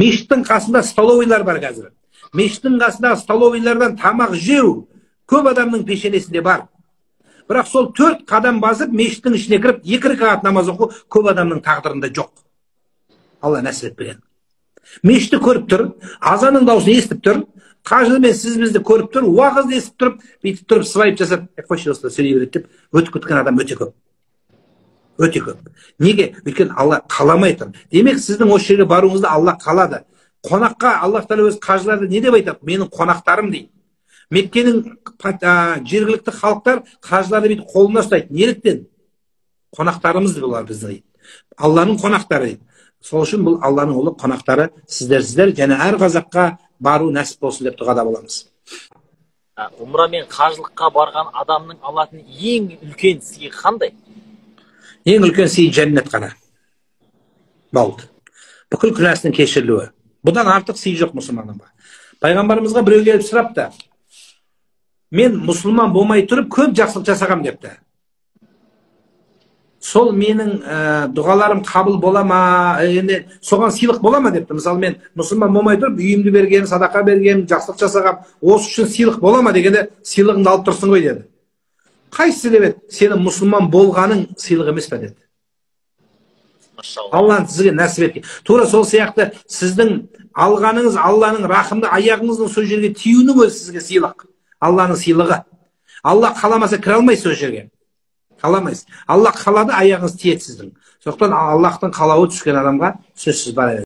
Мешіттің қасында столовыйлар бар қазір. Мешіттің қасында столовыйлардан тамақ жеу көп адамның пешенесінде бар. Бірақ сол 4 қадам басып, мешіттің ішіне кіріп, 2 ракағат намаз оқу көп адамның тағдырында жоқ. Алла нәсіп етпеген. Мешітті көріп тұр, азанның даусын естіп тұр, қажы мен сіз бізді көріп тұр, уағызды естіп тұрып, бүйтіп тұрып свайп жасап, қойшы осылай сөйлей береді деп, өтіп кеткен адам өте көп. Өте көп. Неге? Өйткені Алла қаламай тұр. Демек, сіздің осы жерге баруыңызды Алла қалады. Қонаққа Аллах Тағала өз қажыларды не деп айтады? Менің қонақтарым дейді. Меккенің жергілікті халықтар қажыларды бүйтіп қолына ұстайды. Неліктен? Қонақтарымыз бұлар біздің дейді. Алланың қонақтары дейді. Сол үшін бұл Алланың ұлы қонақтары сіздер және әр қазаққа бару нәсіп болсын деп дұғада боламыз. Умра мен қажылыққа барған адамның алатын ең үлкен сыйы қандай? Ең үлкен сый жәннет қана. Болды. Бүкіл күнәсінің кешірілуі. Бұдан артық сый жоқ мұсылманның. Пайғамбарымызға біреу келіп сұрапты. Мен мұсылман болмай тұрып көп жақсылық жасағам депті. Сол менің дұғаларым қабыл бола ма, соған сыйлық бола ма депті. Мысалы мен мұсылман болмай тұрып үйімді берген, садақа берген, жақсылық жасағам, осы үшін сыйлық бола ма дегенде сыйлығыңды алып тұрсың ғой деді. Қайсысы деп еді? Сенің мұсылман болғаның сыйлық емес пе деді. Алланың сізге нәсіп еткен. Тура сол сияқты сіздің алғаныңыз Алланың рахымды аяғыңыздың сол жерге тиюінің өзі сізге сыйлық. Алланың сыйлығы. Алла қаламаса кіре алмайсыз сол жерге. Қаламайсыз. Алла қалады, аяғыңыз тиеді сіздің. Сондықтан Аллахтың қалауы түскен адамға сөзсіз бар.